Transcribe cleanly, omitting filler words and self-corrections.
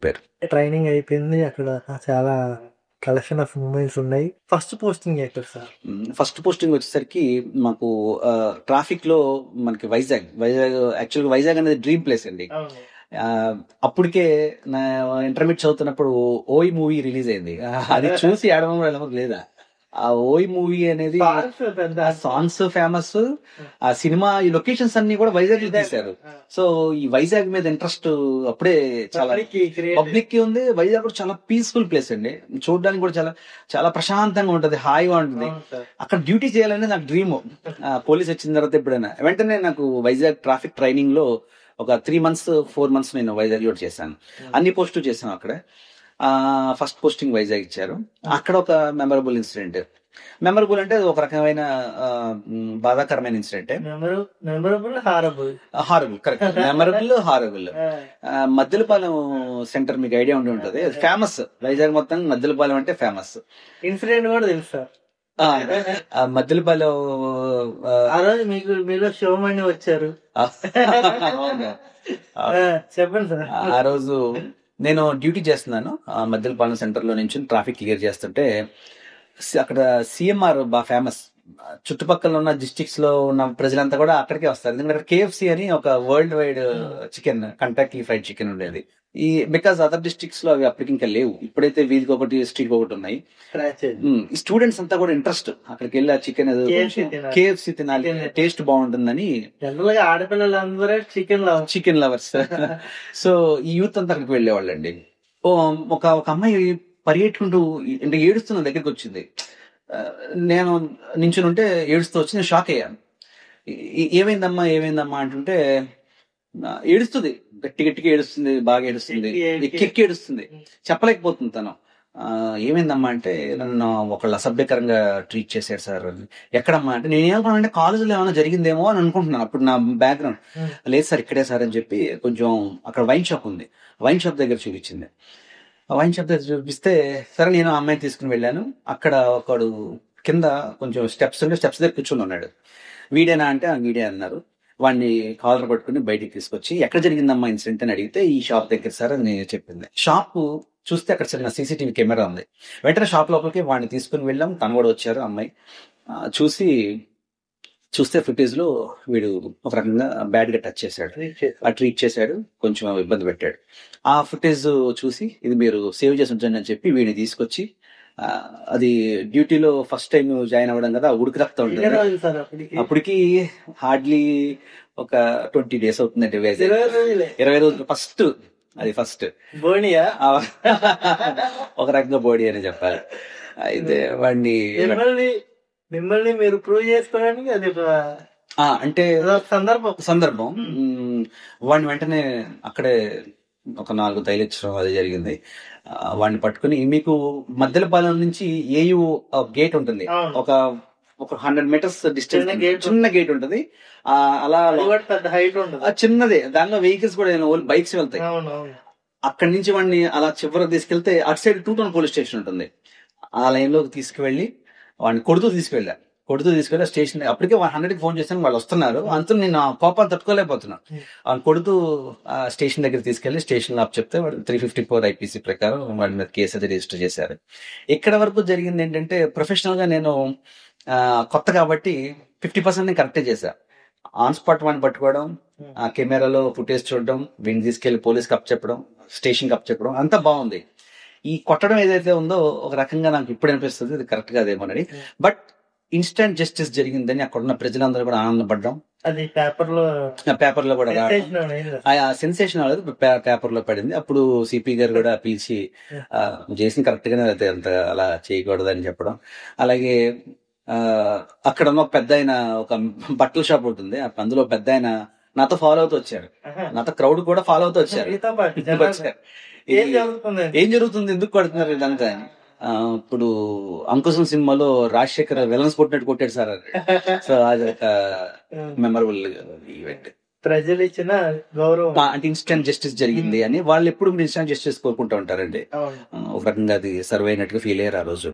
పేరు. ట్రైనింగ్ అయిపోయింది. అక్కడ చాలా కలెక్షన్ ఆఫ్ మూమెంట్స్ ఉన్నాయి. ఫస్ట్ పోస్టింగ్ ఎక్కడ సార్? ఫస్ట్ పోస్టింగ్ వచ్చేసరికి మాకు ట్రాఫిక్ లో మనకి వైజాగ్ యాక్చువల్గా వైజాగ్ అనేది డ్రీమ్ ప్లేస్ అండి. అప్పటికే నా ఇంటర్మీడియట్ చదువుతున్నప్పుడు ఓయి మూవీ రిలీజ్ అయింది. అది చూసి ఏడవ లేదా ఆ ఓయి మూవీ అనేది సాంగ్స్ ఫేమస్, ఆ సినిమా ఈ లొకేషన్స్ అన్ని కూడా వైజాగ్ లో తీశారు. సో ఈ వైజాగ్ మీద ఇంట్రెస్ట్ అప్పుడే చాలా పబ్లిక్ కి ఉంది. వైజాగ్ కూడా చాలా పీస్ఫుల్ ప్లేస్ అండి, చూడడానికి కూడా చాలా చాలా ప్రశాంతంగా ఉంటది, హాయిగా ఉంటుంది. అక్కడ డ్యూటీ చేయాలనేది నాకు డ్రీమ్. పోలీస్ వచ్చిన తర్వాత ఎప్పుడైనా వెంటనే నాకు వైజాగ్ ట్రాఫిక్ ట్రైనింగ్ లో ఒక 3 months 4 months నేను వైజాగ్ లో చేశాను. అన్ని పోస్టులు చేశాను అక్కడ. ఫస్ట్ పోస్టింగ్ వైజాగ్ ఇచ్చారు. అక్కడ ఒక మెమరబుల్ ఇన్సిడెంట్. మెమరబుల్ అంటే ఒక రకమైన బాధాకరమైన incident. Horrible correct. Memorable horrible. Maddilapalem centre మీకు ఐడియా ఉండి ఉంటుంది. ఫేమస్ వైజాగ్ మొత్తం మద్దెలపాలెం అంటే ఫేమస్. ఇన్సిడెంట్ కూడా తెలుసు. మద్దెలపాలెం ఆ రోజు మీరు శివమణి వచ్చారు, చెప్పండి సార్. ఆ రోజు నేను డ్యూటీ చేస్తున్నాను మద్దెలపాలెం సెంటర్ లో నుంచి ట్రాఫిక్ క్లియర్ చేస్తుంటే అక్కడ సిఎంఆర్ బాగా ఫేమస్. చుట్టుపక్కల ఉన్న డిస్ట్రిక్ట్స్ లో ఉన్న ప్రజలంతా కూడా అక్కడికే వస్తారు. ఎందుకంటే KFC అని ఒక world wide chicken, Kentucky fried chicken ఉండేది. ఈ బికాస్ అదర్ డిస్ట్రిక్ట్స్ లో అవి అప్పటికి ఇంకా లేవు. ఇప్పుడైతే వీధికి ఒకటి స్ట్రీట్ ఒకటి ఉన్నాయి. ఈ స్టూడెంట్స్ అంతా కూడా ఇంట్రెస్ట్ అక్కడికి వెళ్ళి ఆ చికెన్ KFC తినాలి, టేస్ట్ బాగుంటుందని. ఆడపిల్లలందరూ చికెన్ లవర్స్. సో ఈ యూత్ అంతా అక్కడికి వెళ్ళేవాళ్ళండి. ఒక అమ్మాయి పరిగెట్టుకుంటూ అంటే ఏడుస్తున్న దగ్గరికి వచ్చింది. నేను నించుని ఉంటే ఏడుస్తూ వచ్చి నేను షాక్ అయ్యాను. ఏమైందమ్మా అంటుంటే ఏడుస్తుంది, గట్టిగా ఏడుస్తుంది, బాగా ఏడుస్తుంది, ఎక్కి ఏడుస్తుంది, చెప్పలేకపోతుంది తను. ఏమైందమ్మా అంటే నన్ను ఒకళ్ళు అసభ్యకరంగా ట్రీట్ చేశాడు సార్. ఎక్కడమ్మా అంటే నేను ఏమనుకున్నానంటే కాలేజీలో ఏమైనా జరిగిందేమో అని అనుకుంటున్నాను. అప్పుడు నా బ్యాక్గ్రౌండ్ లేదు సార్ ఇక్కడే సార్ అని చెప్పి కొంచెం అక్కడ వైన్ షాప్ ఉంది, వైన్ షాప్ దగ్గర చూపించింది. వైన్ షాప్ దగ్గర చూపిస్తే సరే నేను ఆ అమ్మాయిని తీసుకుని వెళ్ళాను. అక్కడ ఒకడు కింద కొంచెం స్టెప్స్ ఉంటే స్టెప్స్ దగ్గర కూర్చొని ఉన్నాడు. వీడేనా అంటే వీడే అన్నారు. వాడిని కాలర్ పట్టుకుని బయటికి తీసుకొచ్చి ఎక్కడ జరిగిందమ్మా ఇన్సిడెంట్ అని అడిగితే ఈ షాప్ దగ్గర సార్ అని చెప్పింది. షాప్ చూస్తే అక్కడ చిన్న CCTV కెమెరా ఉంది. వెంటనే షాప్ లోపలికి వాడిని తీసుకుని వెళ్ళాం. తను కూడా వచ్చారు. అమ్మాయి చూస్తే ఫుటేజ్ లో వీడు ఒక రకంగా బ్యాడ్ గా టచ్ చేశాడు, ట్రీట్ చేశాడు, కొంచెం ఇబ్బంది పెట్టాడు. ఆ ఫుటేజ్ చూసి ఇది మీరు సేవ్ చేసి ఉంచండి అని చెప్పి వీడిని తీసుకొచ్చి అది డ్యూటీలో ఫస్ట్ టైం జాయిన్ అవ్వడం కదా, ఉడికి రక్తం ఉంటుంది. అప్పటికి హార్డ్లీ ఒక 20 days అవుతుందండి. 20 రోజులు ఫస్ట్ బోడియా ఒక రకంగా బోడీ అని చెప్పాలి. అయితే వాడిని మిమ్మల్ని మీరు ప్రూవ్ చేసుకోవడానికి అది అంటే సందర్భం వాడిని వెంటనే అక్కడే ఒక 4 తైలిచ్చడం అది జరిగింది. వాడిని పట్టుకుని మీకు మద్దెలపాలెం నుంచి AU గేట్ ఉంటుంది, ఒక 100 meters డిస్టెన్స్ చిన్న గేట్ ఉంటుంది. అలా చిన్నదే, దానిలో వెహికల్స్ కూడా బైక్స్ వెళ్తాయి. అక్కడి నుంచి వాడిని అలా చివరికి తీసుకెళ్తే అటు సైడ్ 2 Town పోలీస్ స్టేషన్ ఉంటుంది. ఆ లైన్ లోకి తీసుకువెళ్ళి వాడిని కొడుతూ తీసుకెళ్ళి స్టేషన్. అప్పటికే 100కి ఫోన్ చేశాను, వాళ్ళు వస్తున్నారు. అంతా నేను కోపాన్ని తట్టుకోలేకపోతున్నాను. వాళ్ళు కొడుతూ స్టేషన్ దగ్గర తీసుకెళ్లి స్టేషన్ లో చెప్తే వాడు 354 IPC ప్రకారం వాడి మీద కేసు అది రిజిస్టర్ చేశారు. ఇక్కడ వరకు జరిగింది ఏంటంటే ప్రొఫెషనల్ గా నేను కొత్త కాబట్టి 50% నేను కరెక్టే చేశా. ఆన్ స్పాట్ వాడిని పట్టుకోవడం, ఆ కెమెరాలో ఫుటేజ్ చూడడం, వీడిని తీసుకెళ్లి పోలీస్ కప్ చెప్పడం, స్టేషన్ కప్ చెప్పడం అంతా బాగుంది. ఈ కొట్టడం ఏదైతే ఉందో ఒక రకంగా నాకు ఇప్పుడు అనిపిస్తుంది ఇది కరెక్ట్ గా అదేమోనని. బట్ ఇన్స్టెంట్ జస్టిస్ జరిగిందని అక్కడ ఉన్న ప్రజలందరూ కూడా ఆనందపడ్డం. అది పేపర్ లో కూడా సెన్సేషన్ అనేది పేపర్ లో పడింది. అప్పుడు CP గారు కూడా పిలిచి చేసిన కరెక్ట్ గానే అయితే అంత అలా చేయకూడదు అని చెప్పడం. అలాగే అక్కడ ఉన్న పెద్ద ఆయన ఒక బట్టల షాప్ ఉంటుంది, అందులో పెద్ద ఆయన నాతో ఫాలో అవుతూ వచ్చారు. నాతో క్రౌడ్ కూడా ఫాలో అవుతూ వచ్చారు. ఏం జరుగుతుంది, ఎందుకు కొడుతున్నారు ఇదంతా. ఇప్పుడు అంకుశం సినిమాలో రాజశేఖర్ విలన్స్ కొట్టినట్టు కొట్టాడు సార్ అది. సో అది ఒక మెమరబుల్ ఈవెంట్. ప్రజలు ఇచ్చిన గౌరవం అంటే ఇన్స్టెంట్ జస్టిస్ జరిగింది అని వాళ్ళు ఎప్పుడు ఇన్స్టెంట్ జస్టిస్ కోరుకుంటూ ఉంటారండి. ఒక రకంగా అది సర్వ్ అయినట్టుగా ఫీల్ అయ్యారు ఆ రోజు.